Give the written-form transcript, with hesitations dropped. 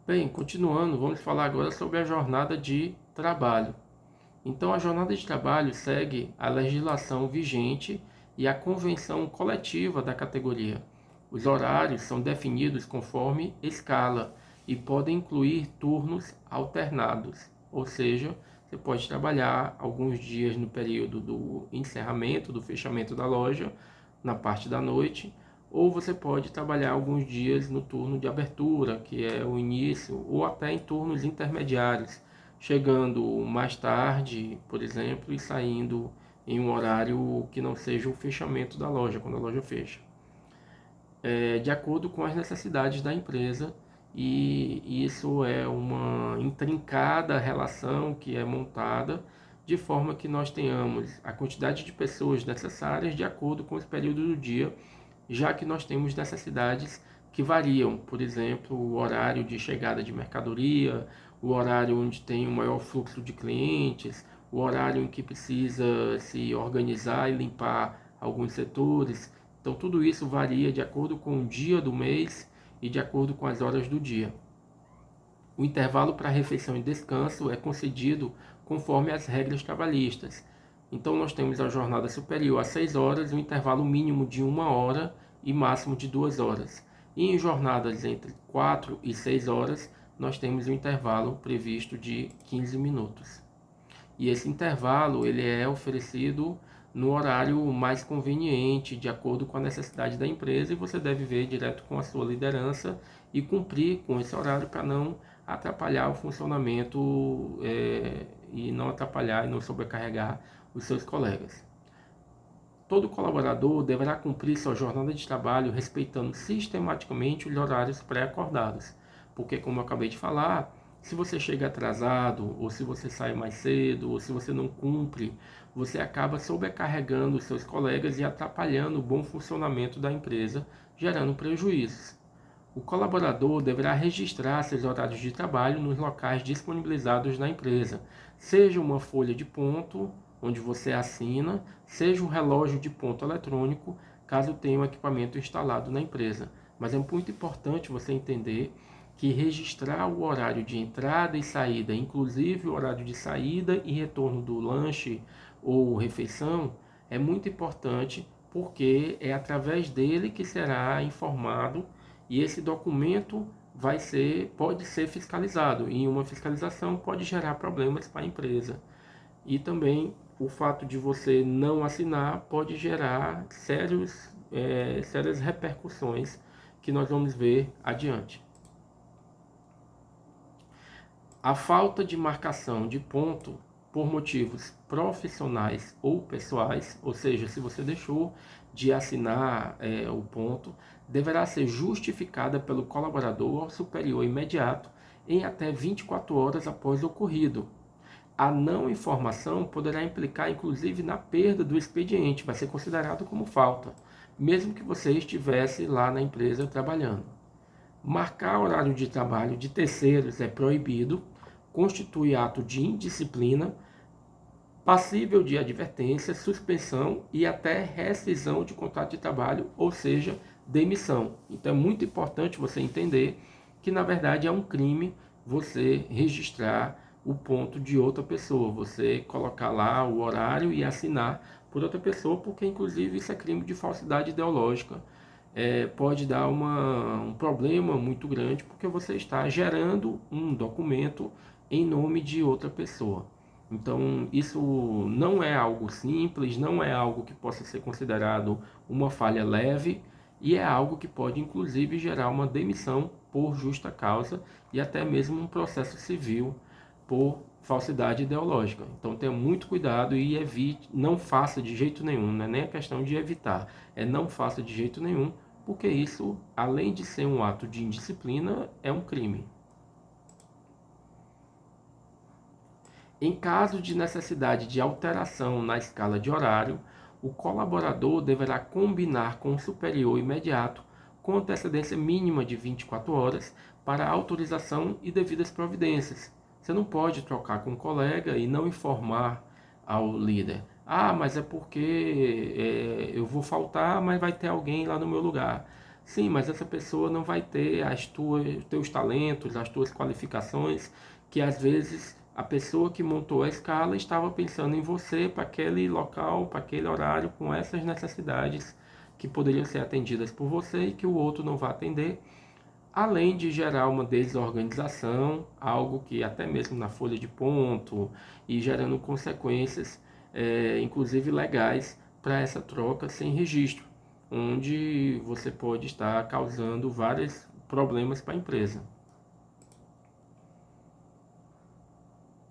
Bem, continuando, vamos falar agora sobre a jornada de trabalho. Então, a jornada de trabalho segue a legislação vigente e a convenção coletiva da categoria. Os horários são definidos conforme escala e podem incluir turnos alternados, ou seja, você pode trabalhar alguns dias no período do encerramento, do fechamento da loja, na parte da noite, ou você pode trabalhar alguns dias no turno de abertura, que é o início, ou até em turnos intermediários, chegando mais tarde, por exemplo, e saindo em um horário que não seja o fechamento da loja, quando a loja fecha. De acordo com as necessidades da empresa, e isso é uma intrincada relação que é montada de forma que nós tenhamos a quantidade de pessoas necessárias de acordo com os períodos do dia, já que nós temos necessidades que variam, por exemplo, o horário de chegada de mercadoria, o horário onde tem um maior fluxo de clientes, o horário em que precisa se organizar e limpar alguns setores. Então, tudo isso varia de acordo com o dia do mês e de acordo com as horas do dia. O intervalo para refeição e descanso é concedido conforme as regras trabalhistas. Então, nós temos a jornada superior a 6 horas, um intervalo mínimo de 1 hora e máximo de 2 horas. E em jornadas entre 4 e 6 horas, nós temos um intervalo previsto de 15 minutos. E esse intervalo ele é oferecido no horário mais conveniente, de acordo com a necessidade da empresa, e você deve ver direto com a sua liderança e cumprir com esse horário para não atrapalhar o funcionamento e não atrapalhar e não sobrecarregar os seus colegas. Todo colaborador deverá cumprir sua jornada de trabalho respeitando sistematicamente os horários pré-acordados, porque, como eu acabei de falar, se você chega atrasado, ou se você sai mais cedo, ou se você não cumpre, você acaba sobrecarregando os seus colegas e atrapalhando o bom funcionamento da empresa, gerando prejuízos. O colaborador deverá registrar seus horários de trabalho nos locais disponibilizados na empresa, seja uma folha de ponto, onde você assina, seja um relógio de ponto eletrônico, caso tenha um equipamento instalado na empresa. Mas é muito importante você entender que registrar o horário de entrada e saída, inclusive o horário de saída e retorno do lanche ou refeição, é muito importante porque é através dele que será informado e esse documento pode ser fiscalizado. E uma fiscalização pode gerar problemas para a empresa. E também o fato de você não assinar pode gerar sérias repercussões que nós vamos ver adiante. A falta de marcação de ponto por motivos profissionais ou pessoais, ou seja, se você deixou de assinar o ponto, deverá ser justificada pelo colaborador superior imediato em até 24 horas após o ocorrido. A não informação poderá implicar inclusive na perda do expediente, vai ser considerado como falta, mesmo que você estivesse lá na empresa trabalhando. Marcar horário de trabalho de terceiros é proibido, constitui ato de indisciplina, passível de advertência, suspensão e até rescisão de contrato de trabalho, ou seja, demissão. Então é muito importante você entender que na verdade é um crime você registrar o ponto de outra pessoa, você colocar lá o horário e assinar por outra pessoa, porque inclusive isso é crime de falsidade ideológica. Pode dar um problema muito grande porque você está gerando um documento em nome de outra pessoa. Então, isso não é algo simples, não é algo que possa ser considerado uma falha leve e é algo que pode, inclusive, gerar uma demissão por justa causa e até mesmo um processo civil por falsidade ideológica. Então, tenha muito cuidado e evite, não faça de jeito nenhum, não é nem a questão de evitar, é não faça de jeito nenhum, porque isso, além de ser um ato de indisciplina, é um crime. Em caso de necessidade de alteração na escala de horário, o colaborador deverá combinar com o superior imediato, com antecedência mínima de 24 horas, para autorização e devidas providências. Você não pode trocar com um colega e não informar ao líder. Ah, mas é porque eu vou faltar, mas vai ter alguém lá no meu lugar. Sim, mas essa pessoa não vai ter os teus talentos, as tuas qualificações, que às vezes a pessoa que montou a escala estava pensando em você para aquele local, para aquele horário, com essas necessidades que poderiam ser atendidas por você e que o outro não vai atender, além de gerar uma desorganização, algo que até mesmo na folha de ponto e gerando consequências, inclusive legais, para essa troca sem registro, onde você pode estar causando vários problemas para a empresa.